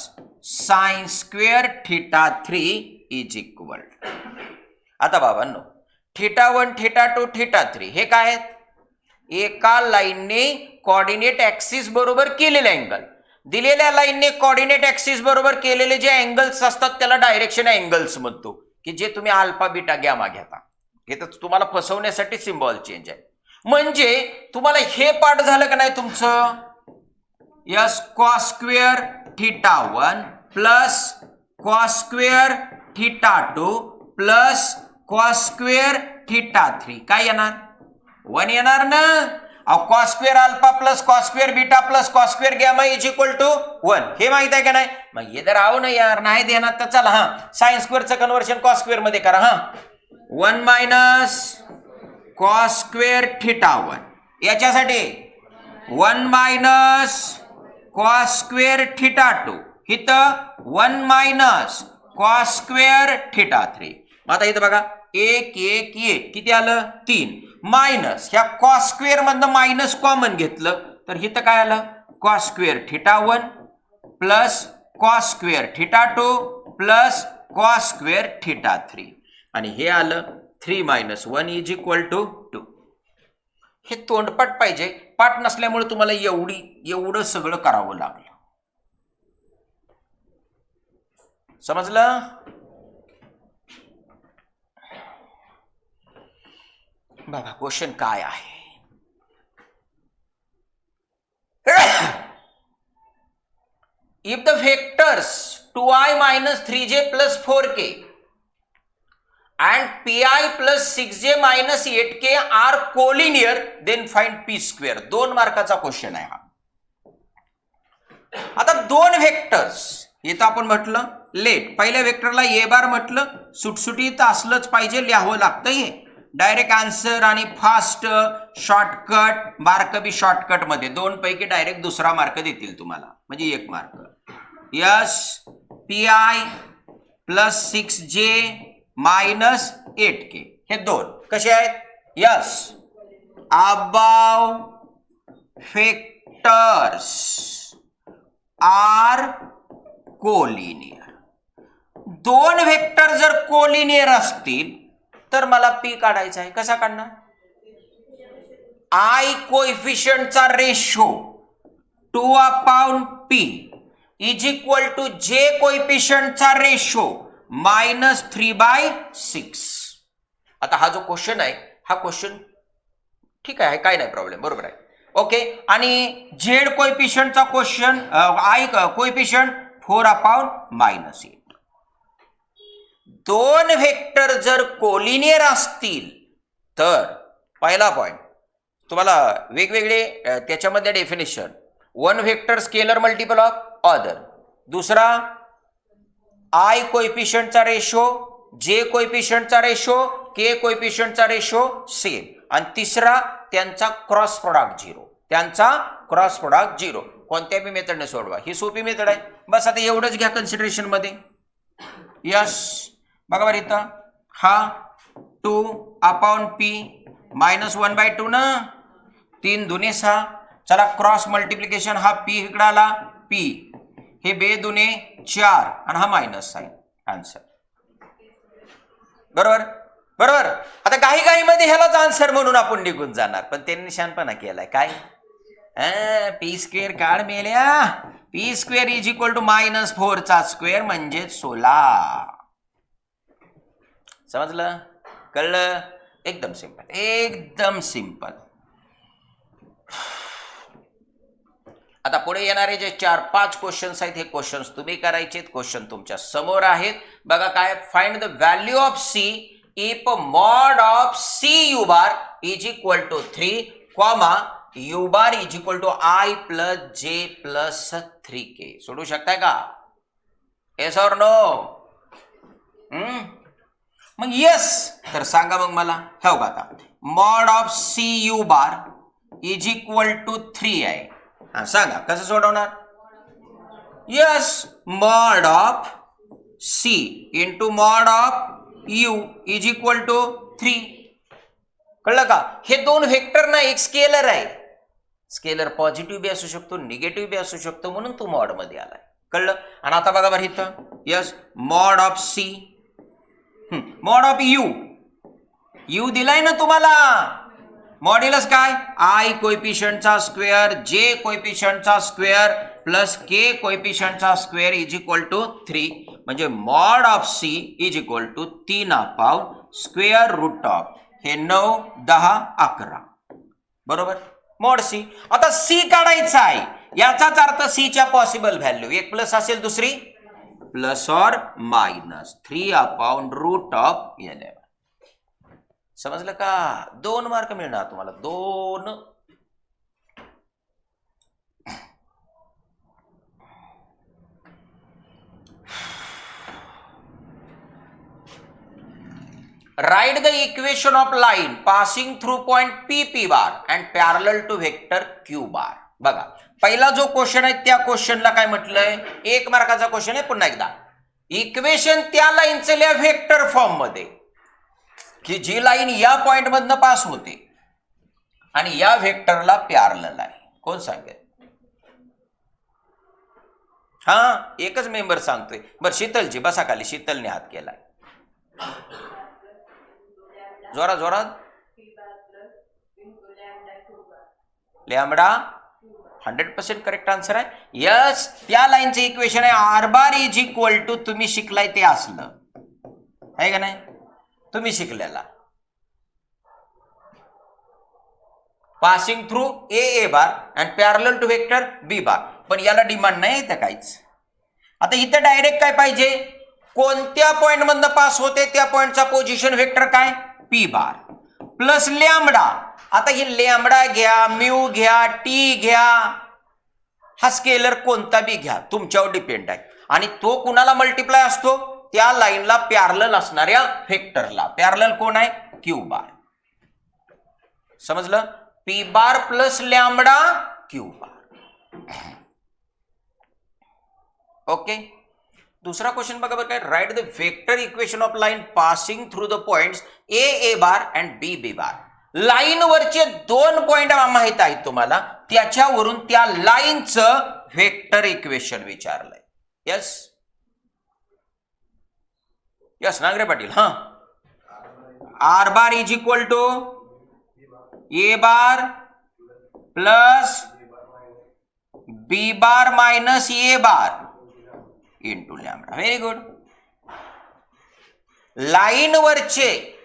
sin square θ3 is equal. आता बाबांनो, θ1 θ2 θ3 हे काय आहेत? एका लाईनने कोऑर्डिनेट ऍक्सिस बरोबर केलेले अँगल. दिलेल्या लाईनने कोऑर्डिनेट ऍक्सिस बरोबर केलेले जे अँगल्स असतात त्याला डायरेक्शन अँगल्स म्हणतो, की जे तुम्ही अल्फा बीटा गॅमा घेता. हे तर तुम्हाला फसवण्यासाठी सिम्बॉल चेंज आहे. म्हणजे तुम्हाला हे पाठ झालं का नाही तुमचं, yes cos square theta 1 plus cos square theta 2 plus cos square theta 3 काय येणार, 1 येणार ना. Cos square alpha plus cos square beta plus cos square gamma is equal to 1 हे माहित आहे का नाही. मग हे जर आहो ना यार नाही देणार तर चला हा साइन स्क्वेअरचं कन्व्हर्जन कॉस स्क्वेअर मध्ये करा. हा 1 मायनस कॉस स्क्वेअर थीटा 1 याच्यासाठी 1 मायनस कॉस स्क्वेअर थीटा 2 इथं 1 मायनस कॉस स्क्वेअर थीटा 3. आता इथं बघा 1 1 1 किती आलं 3 मायनस ह्या कॉस स्क्वेअर मधनं मायनस कॉमन घेतलं तर इथं काय आलं cos square theta 1 plus cos square theta 2 plus cos square theta 3 आणि हे आलं 3 मायनस 1 इज इक्वल टू 2. हे तोंडपाठ पाहिजे, पाठ नसल्यामुळे तुम्हाला एवढं सगळं करावं लागलं. समजलं. बघा क्वेश्चन काय आहे. If the vectors 2i minus 3j plus 4k and pi plus 6j minus 8k are collinear then find p square. 2 मार्काचा question आहे हा. आता 2 वेक्टर्स इथं आपण म्हटलं लेट पहिल्या वेक्टरला ए बार म्हटलं सुटसुटीत असलंच पाहिजे, लिहावं लागतं. हे डायरेक्ट आन्सर आणि फास्ट शॉर्टकट मार्क बी शॉर्टकट मध्ये 2 पैकी डायरेक्ट दुसरा मार्क देतील तुम्हाला म्हणजे 1 mark. Yes P I plus 6j minus 8k हे 2 कसे आहेत. Yes above vectors are collinear. 2 vector जर कोलिनियर असतील तर मला पी काढायचा आहे. कसा काढणार, आय कोएफिशियंटचा ratio 2/p is equal to J कोएफिशियंटचा रेशो -3/6. आता हा जो क्वेश्चन आहे हा क्वेश्चन ठीक आहे, काय नाही प्रॉब्लेम, बरोबर आहे. ओके आणि झेड कोएफिशियंटचा क्वेश्चन आय कोएफिशियंट 4/-8. 2 वेक्टर जर कोलिनियर असतील तर पहिला पॉइंट तुम्हाला वेगवेगळे त्याच्यामध्ये definition. 1 vector scalar multiple of other, दुसरा आय कोएफिशियंटचा रेशो, जे कोएफिशियंटचा रेशो, के कोएफिशियंटचा रेशो सेम आणि तिसरा त्यांचा क्रॉस प्रोडक्ट 0. त्यांचा क्रॉस प्रोडक्ट 0 कोणत्या बी मेथडने सोडवा, ही सोपी मेथड आहे. बस आता एवढंच घ्या कन्सिडरेशन मध्ये. यस बघा बरं इथं हा 2/p -1/2 ना, 3 दुने 6. चला क्रॉस मल्टिप्लिकेशन हा p इकडे आला p हे 2 दुने 4 आणि हा मायनस साइन आन्सर. बरोबर बरोबर. आता काही मध्ये ह्यालाच आन्सर म्हणून आपण निघून जाणार, पण त्यांनी निशाणपणा केलाय काय पी स्क्वेअर काढ मेल्या. P square is equal to -4चा स्क्वेअर म्हणजे 16. समजलं कळलं. एकदम सिंपल एकदम सिंपल. आता पुढे येणारे जे 4-5 क्वेश्चन्स आहेत हे क्वेश्चन्स तुम्ही करायचे. क्वेश्चन तुमच्या समोर आहेत बघा. काय find the value of C if mod of C U bar is equal to 3 comma U bar is equal to I plus J plus 3k. सोडू शकताय का, येस और नो. मग येस तर सांगा मग मला. हो का आता mod of C U bar is equal to 3 आहे. हा सांगा कसं सोडवणार. Yes mod of C into mod of U is equal to 3. कळलं का. हे 2 व्हेक्टर ना एक स्केलर आहे. स्केलर पॉझिटिव्ह बी असू शकतो निगेटिव्ह बी असू शकतो म्हणून तू मॉड मध्ये आलाय. कळलं. आणि आता बघा बरं इथं yes mod of C mod of U दिलाय ना तुम्हाला. मॉड्युलस काय आय कोएफिशियंटचा स्क्वेअर जे कोएफिशियंटचा स्क्वेअर प्लस के कोएफिशियंटचा स्क्वेअर इज इक्वल टू 3 म्हणजे mod of C is equal to 3/2 square root of हे 9, 10, 11 बरोबर मॉड सी. आता सी काढायचा आहे याचाच अर्थ सी च्या पॉसिबल व्हॅल्यू एक प्लस असेल दुसरी प्लस और मायनस 3/√11. समजलं का? 2 मार्क मिळणार तुम्हाला 2. Write the equation of line passing through point P bar and parallel to vector Q bar. बघा पहिला जो क्वेश्चन आहे त्या क्वेश्चनला काय म्हटलंय 1 मार्काचा क्वेश्चन आहे. पुन्हा एकदा इक्वेशन त्या लाईनचं लिहा व्हेक्टर फॉर्म मध्ये की जी लाईन या पॉइंट मधनं पास होते आणि या व्हेक्टरला पॅरलल आहे. कोण सांगेल? हा एकच मेंबर सांगतोय. बरं शीतलजी बसा खाली. शीतलने हात केलाय. जोरात जोरात. लॅम्बडा 100% करेक्ट आन्सर आहे. यस त्या लाईनचं इक्वेशन आहे R bar is equal to तुम्ही शिकलाय ते असलं आहे का नाही तुम्ही शिकलेला passing through A bar and parallel to vector B bar. पण याला डिमांड नाही इथं काहीच. आता इथं डायरेक्ट काय पाहिजे कोणत्या पॉइंट मधनं पास होते त्या पॉइंटचा पोझिशन व्हेक्टर काय पी बार प्लस लॅम्बडा. आता ही लॅम्बडा घ्या म्यू घ्या टी घ्या हा स्केलर कोणता बी घ्या तुमच्यावर डिपेंड आहे आणि तो कुणाला मल्टिप्लाय असतो त्या लाईनला पॅरलल असणाऱ्या व्हेक्टरला. पॅरलल कोण आहे क्यू बार. समजलं? P bar plus lambda Q bar. Okay दुसरा क्वेश्चन बघा बरं काय. Write the vector equation of line passing through the points A bar and B bar. Line वरचे 2 पॉइंट माहित आहेत तुम्हाला त्याच्यावरून त्या लाईनचं व्हेक्टर इक्वेशन विचारलंय. Yes yes Nagare Patil. हा R bar is equal to A bar plus B bar minus A bar into lambda. Very good. Line वरचे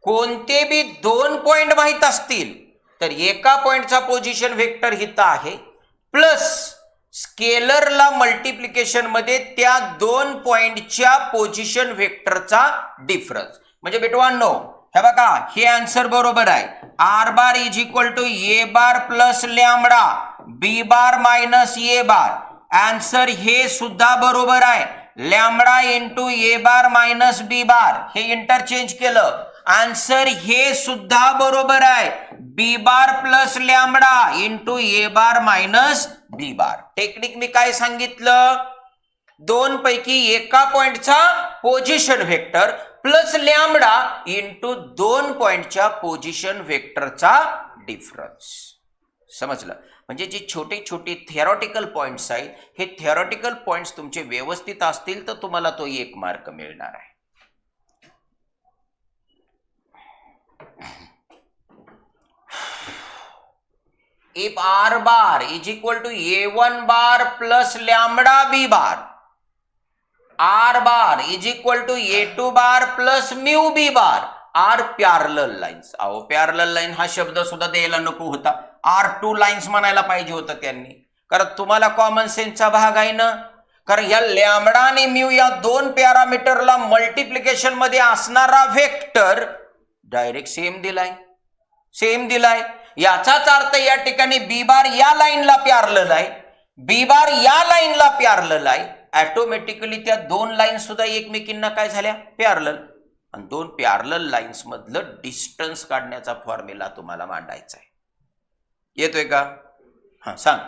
कोणते बी 2 पॉइंट माहित असतील तर एका पॉइंटचा पोझिशन व्हेक्टर हिता आहे प्लस स्केलरला मल्टिप्लिकेशन मध्ये त्या 2 पॉइंटच्या पोझिशन व्हेक्टरचा डिफरन्स. म्हणजे बेटवांनो हे बघा हे आन्सर बरोबर आहे. R bar is equal to A bar plus lambda B bar minus A bar. Answer हे सुद्धा बरोबर आहे. Lambda into A bar minus B bar हे इंटरचेंज केलं. आन्सर हे सुद्धा बरोबर आहे. B bar plus lambda into A bar minus B bar. Technique मी काय सांगितलं 2 पैकी एका पॉइंटचा position vector plus lambda into 2 पॉइंटच्या पोझिशन व्हेक्टरचा डिफरन्स. समजलं? म्हणजे जे छोटे छोटे थिअरॉटिकल पॉइंट्स आहेत हे थिअरॉटिकल पॉइंट्स तुमचे व्यवस्थित असतील तर तुम्हाला तो 1 मार्क मिळणार आहे. If R bar is equal to A1 bar plus lambda B bar, R bar is equal to A2 bar plus mu B bar are parallel lines. अहो पॅरलल लाईन हा शब्द सुद्धा द्यायला नको होता. R2 लाईन्स म्हणायला पाहिजे होतं त्यांनी. कारण तुम्हाला कॉमन सेन्सचा भाग आहे ना. कारण या लॅम्बडा आणि म्यू या 2 पॅरामीटरला मल्टिप्लिकेशन मध्ये असणारा व्हेक्टर डायरेक्ट सेम दिलाय. याचाच अर्थ या ठिकाणी बी बार या लाईनला पॅरलल आहे बी बार या लाईनला पॅरलल आहे. ऑटोमॅटिकली त्या 2 लाईन सुद्धा एकमेकींना काय झाल्या पॅरलल. आणि 2 पॅरलल लाईन्स मधलं डिस्टन्स काढण्याचा फॉर्म्युला तुम्हाला मांडायचा आहे. येतोय का? हा सांग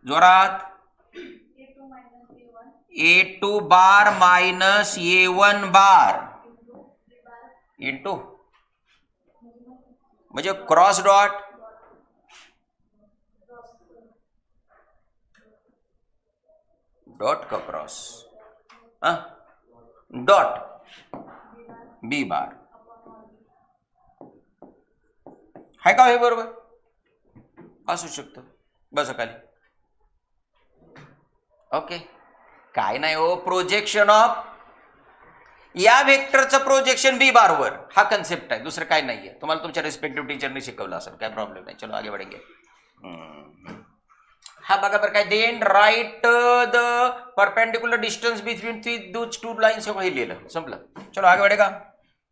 जोरात. A2 बार मायनस A1 बार इंटू म्हणजे क्रॉस डॉट का क्रॉस डॉट बी बार आहे का? हे बरोबर असू शकतं. बस खाली. ओके, काय नाही हो, प्रोजेक्शन ऑफ या व्हेक्टरचं प्रोजेक्शन बी बारवर, हा कन्सेप्ट आहे, दुसरं काय नाहीये. तुम्हाला तुमच्या रिस्पेक्टिव्ह टीचरने शिकवलं असेल, काय प्रॉब्लेम नाही. चलो आगे बढ़ेंगे. हा बघा बरं काय, then write the perpendicular distance between those two lines, हे लिहिलं, संपलं. चलो आगे बढ़ेगा.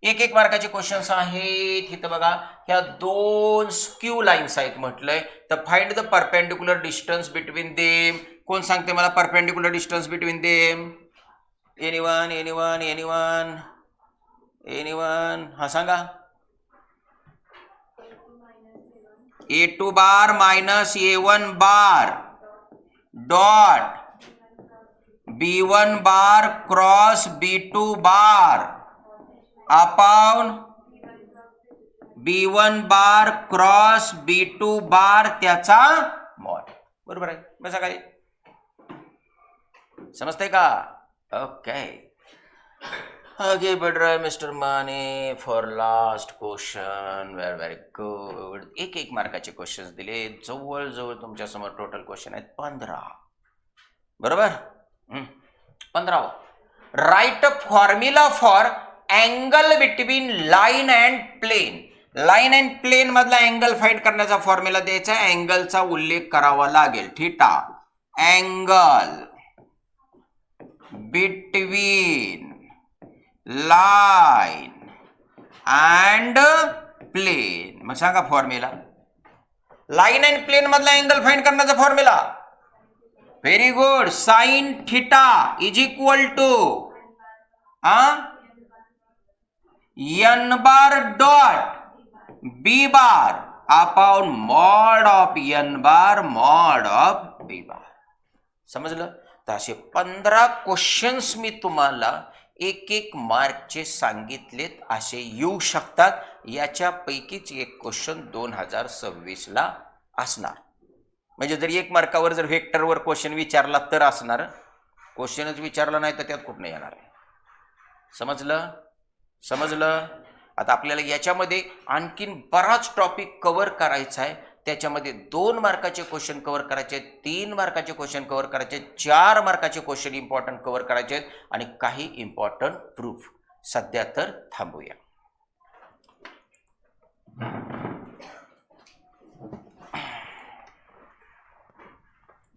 एक मार्काचे क्वेश्चन्स आहेत इथं बघा. ह्या दोन स्क्यू लाईन्स आहेत म्हटलंय, तर find the perpendicular distance between them. कोण सांगते मला perpendicular distance between them? Anyone anyone anyone anyone, हा सांगा. A2 bar minus A1 bar dot B1 bar cross B2 bar upon B1 bar cross B2 bar त्याचा mod. बरोबर आहे, बसा काय, समजते का? ओके, आगे बढ़ रहा है mister Mane for last question. Very good. एक मार्काचे क्वेश्चन दिले, जवळ तुमच्या समोर टोटल क्वेश्चन आहेत 15. बरोबर, 15. Write formula for angle between line and plane. Line and plane मधला अँगल फाइंड करण्याचा फॉर्म्युला द्यायचा, अँगलचा उल्लेख करावा लागेल. Theta angle between line and plane. मग सांगा फॉर्म्युला. लाइन अँड प्लेन मधला अँगल फाइंड करण्याचा formula. Very good. Sine theta is equal to N bar dot B bar upon mod of N bar mod of B bar. समजलं? तर असे 15 questions मी तुम्हाला एक मार्कचे सांगितलेत, असे येऊ शकतात. याच्यापैकीच एक क्वेश्चन 2026 ला असणार. म्हणजे जर 1 मार्कावर जर व्हेक्टरवर क्वेश्चन विचारला तर असणार, क्वेश्चनच विचारला नाही तर त्यात कुठं येणार आहे. समजलं? आता आपल्याला याच्यामध्ये आणखीन बराच टॉपिक कव्हर करायचा आहे. त्याच्यामध्ये 2 मार्काचे क्वेश्चन कव्हर करायचे आहेत, 3 मार्काचे क्वेश्चन कव्हर करायचे आहेत, 4 मार्काचे क्वेश्चन इम्पॉर्टंट कव्हर करायचे आहेत आणि काही इम्पॉर्टंट प्रूफ. सध्या तर थांबूया.